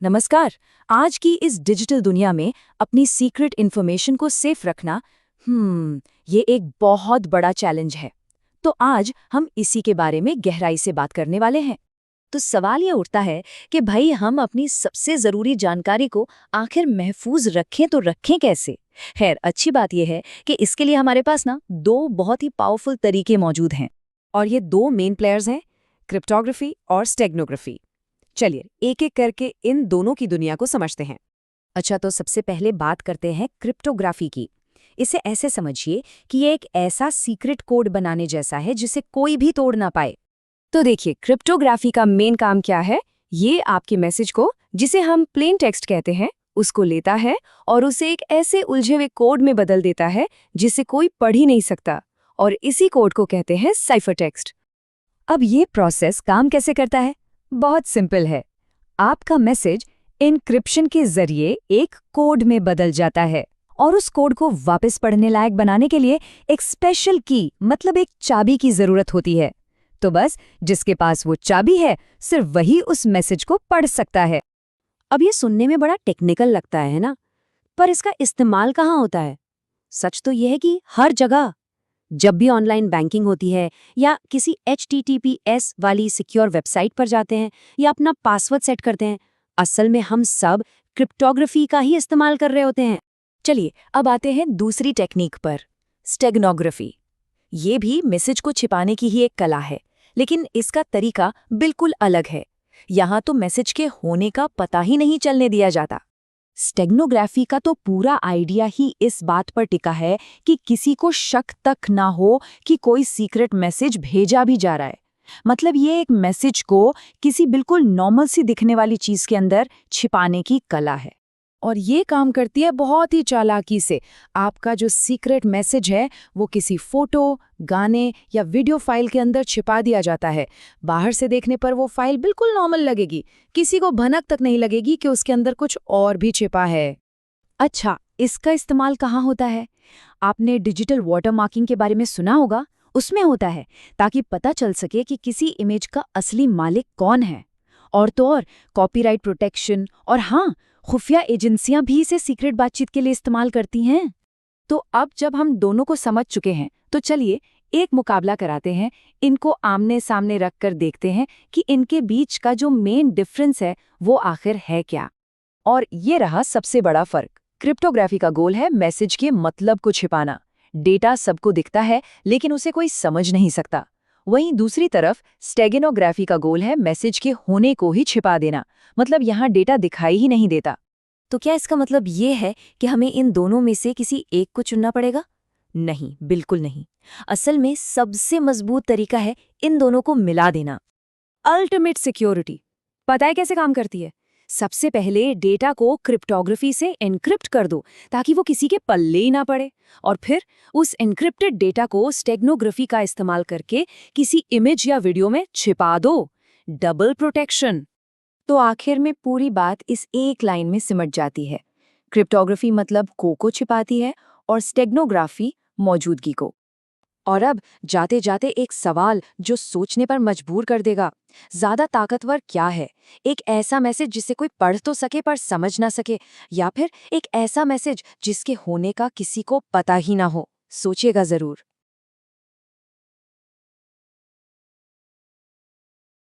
नमस्कार। आज की इस डिजिटल दुनिया में अपनी सीक्रेट इन्फॉर्मेशन को सेफ रखना ये एक बहुत बड़ा चैलेंज है। तो आज हम इसी के बारे में गहराई से बात करने वाले हैं। तो सवाल ये उठता है कि भाई हम अपनी सबसे ज़रूरी जानकारी को आखिर महफूज रखें तो रखें कैसे। खैर, अच्छी बात यह है कि इसके लिए हमारे पास ना दो बहुत ही पावरफुल तरीके मौजूद हैं। और ये दो मेन प्लेयर्स हैं, क्रिप्टोग्राफी और स्टेगनोग्राफी। चलिए एक एक करके इन दोनों की दुनिया को समझते हैं। अच्छा, तो सबसे पहले बात करते हैं क्रिप्टोग्राफी की। इसे ऐसे समझिए कि ये एक ऐसा सीक्रेट कोड बनाने जैसा है जिसे कोई भी तोड़ ना पाए। तो देखिए, क्रिप्टोग्राफी का मेन काम क्या है। ये आपके मैसेज को, जिसे हम प्लेन टेक्स्ट कहते हैं, उसको लेता है और उसे एक ऐसे उलझे हुए कोड में बदल देता है जिसे कोई पढ़ ही नहीं सकता। और इसी कोड को कहते हैं साइफर टेक्स्ट। अब ये प्रोसेस काम कैसे करता है? बहुत सिंपल है। आपका मैसेज एन्क्रिप्शन के जरिए एक कोड में बदल जाता है और उस कोड को वापस पढ़ने लायक बनाने के लिए एक स्पेशल की, मतलब एक चाबी की जरूरत होती है। तो बस जिसके पास वो चाबी है, सिर्फ वही उस मैसेज को पढ़ सकता है। अब ये सुनने में बड़ा टेक्निकल लगता है ना, पर इसका इस्तेमाल कहाँ होता है? सच तो यह है कि हर जगह। जब भी ऑनलाइन बैंकिंग होती है या किसी HTTPS वाली सिक्योर वेबसाइट पर जाते हैं या अपना पासवर्ड सेट करते हैं, असल में हम सब क्रिप्टोग्राफी का ही इस्तेमाल कर रहे होते हैं। चलिए अब आते हैं दूसरी टेक्निक पर, स्टेगनोग्राफी। ये भी मैसेज को छिपाने की ही एक कला है, लेकिन इसका तरीका बिल्कुल अलग है। यहाँ तो मैसेज के होने का पता ही नहीं चलने दिया जाता। स्टेगनोग्राफी का तो पूरा आइडिया ही इस बात पर टिका है कि किसी को शक तक ना हो कि कोई सीक्रेट मैसेज भेजा भी जा रहा है। मतलब ये एक मैसेज को किसी बिल्कुल नॉर्मल सी दिखने वाली चीज के अंदर छिपाने की कला है। और ये काम करती है बहुत ही चालाकी से। आपका जो सीक्रेट मैसेज है वो किसी फोटो, गाने या वीडियो फाइल के अंदर छिपा दिया जाता है। बाहर से देखने पर वो फाइल बिल्कुल नॉर्मल लगेगी, किसी को भनक तक नहीं लगेगी कि उसके अंदर कुछ और भी छिपा है। अच्छा, इसका इस्तेमाल कहाँ होता है? आपने डिजिटल वाटरमार्किंग के बारे में सुना होगा। उसमें होता है ताकि पता चल सके कि किसी इमेज का असली मालिक कौन है। और तो और कॉपीराइट प्रोटेक्शन और हाँ, खुफिया एजेंसियां भी इसे सीक्रेट बातचीत के लिए इस्तेमाल करती हैं। तो अब जब हम दोनों को समझ चुके हैं, तो चलिए एक मुकाबला कराते हैं। इनको आमने सामने रखकर देखते हैं कि इनके बीच का जो मेन डिफरेंस है वो आखिर है क्या। और ये रहा सबसे बड़ा फर्क। क्रिप्टोग्राफी का गोल है मैसेज के मतलब को छिपाना। डेटा सबको दिखता है लेकिन उसे कोई समझ नहीं सकता। वहीं दूसरी तरफ स्टेगनोग्राफी का गोल है मैसेज के होने को ही छिपा देना। मतलब यहाँ डेटा दिखाई ही नहीं देता। तो क्या इसका मतलब ये है कि हमें इन दोनों में से किसी एक को चुनना पड़ेगा? नहीं, बिल्कुल नहीं। असल में सबसे मजबूत तरीका है इन दोनों को मिला देना। Ultimate security. पता है कैसे काम करती है? सबसे पहले डेटा को क्रिप्टोग्राफी से एन्क्रिप्ट कर दो ताकि वो किसी के पल्ले ही ना पड़े। और फिर उस एन्क्रिप्टेड डेटा को स्टेगनोग्राफी का इस्तेमाल करके किसी इमेज या वीडियो में छिपा दो। Double protection. तो आखिर में पूरी बात इस एक लाइन में सिमट जाती है। क्रिप्टोग्राफी मतलब को छिपाती है और स्टेगनोग्राफी मौजूदगी को। और अब जाते जाते एक सवाल जो सोचने पर मजबूर कर देगा। ज्यादा ताकतवर क्या है? एक ऐसा मैसेज जिसे कोई पढ़ तो सके पर समझ ना सके, या फिर एक ऐसा मैसेज जिसके होने का किसी को पता ही ना हो? सोचिएगा जरूर।